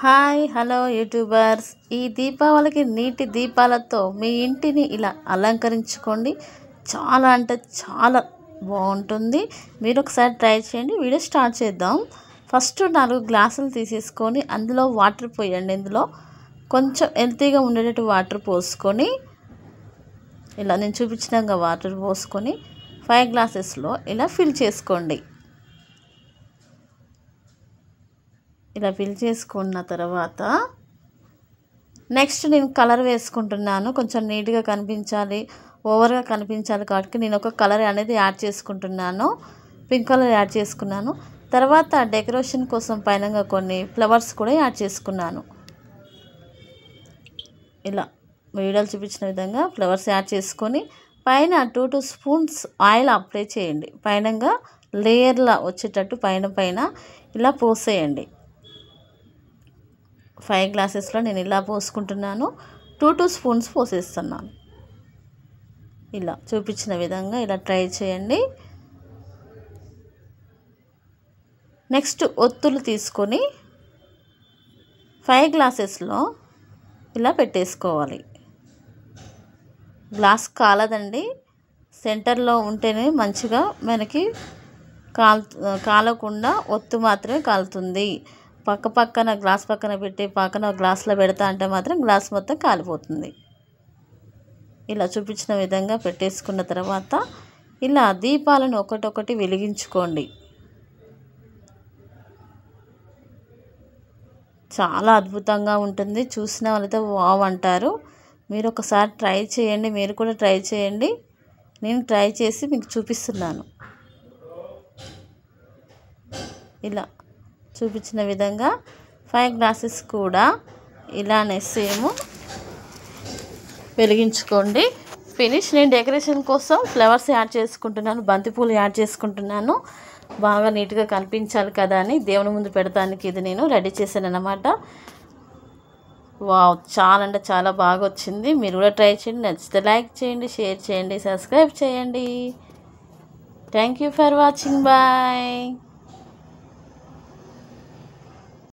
Hi hello YouTubers, ఈ దీపావళికి నీటి దీపాలతో మీ ఇంటిని ఇలా అలంకరించుకోండి. చాలా అంటే చాలా బాగుంటుంది. మీరు ఒకసారి ట్రై చేయండి. వీడియో స్టార్ట్ చేద్దాం. ఫస్ట్ 4 గ్లాసులు తీసేసుకొని అందులో వాటర్ పోయండి. ఇందులో కొంచెం హెల్తీగా ఉండేటట్టు వాటర్ పోసుకొని ఇలా నేను చూపించినాక వాటర్ పోసుకొని 5 గ్లాసెస్లో ఇలా ఫిల్ చేసుకోండి. ఇలా ఫిల్ చేసుకున్న తర్వాత నెక్స్ట్ నేను కలర్ వేసుకుంటున్నాను. కొంచెం నీట్గా కనిపించాలి, ఓవర్గా కనిపించాలి కాబట్టి నేను ఒక కలర్ అనేది యాడ్ చేసుకుంటున్నాను. పింక్ కలర్ యాడ్ చేసుకున్నాను. తర్వాత డెకరేషన్ కోసం పైన కొన్ని ఫ్లవర్స్ కూడా యాడ్ చేసుకున్నాను. ఇలా వీడియోలు చూపించిన విధంగా ఫ్లవర్స్ యాడ్ చేసుకొని పైన 2 స్పూన్స్ ఆయిల్ అప్లై చేయండి. పైనగా లేయర్లా వచ్చేటట్టు పైన ఇలా పోసేయండి. 5 గ్లాసెస్లో నేను ఇలా పోసుకుంటున్నాను. 2 స్పూన్స్ పోసేస్తున్నాను. ఇలా చూపించిన విధంగా ఇలా ట్రై చేయండి. నెక్స్ట్ ఒత్తులు తీసుకొని 5 గ్లాసెస్లో ఇలా పెట్టేసుకోవాలి. గ్లాస్ కాలదండి, సెంటర్లో ఉంటేనే మంచిగా మనకి కాలకుండా ఒత్తు మాత్రమే కాలుతుంది. పక్కన గ్లాస్ పక్కన పెట్టి పక్కన గ్లాస్లో పెడతా అంటే మాత్రం గ్లాస్ మొత్తం కాలిపోతుంది. ఇలా చూపించిన విధంగా పెట్టేసుకున్న తర్వాత ఇలా దీపాలను ఒకటొకటి వెలిగించుకోండి. చాలా అద్భుతంగా ఉంటుంది. చూసిన వాళ్ళైతే వావ్ అంటారు. మీరు ఒకసారి ట్రై చేయండి. మీరు కూడా ట్రై చేయండి. నేను ట్రై చేసి మీకు చూపిస్తున్నాను. ఇలా చూపించిన విధంగా 5 గ్లాసెస్ కూడా ఇలానే సేమ్ వెలిగించుకోండి. ఫినిష్. నేను డెకరేషన్ కోసం ఫ్లవర్స్ యాడ్ చేసుకుంటున్నాను, బంతిపూలు యాడ్ చేసుకుంటున్నాను. బాగా నీట్గా కనిపించాలి కదా అని దేవుని ముందు పెడతానికి ఇది నేను రెడీ చేశాను అన్నమాట. వావ్, చాలా అంటే చాలా బాగా వచ్చింది. మీరు కూడా ట్రై చేయండి. నచ్చితే లైక్ చేయండి, షేర్ చేయండి, సబ్స్క్రైబ్ చేయండి. Thank you for watching. Bye.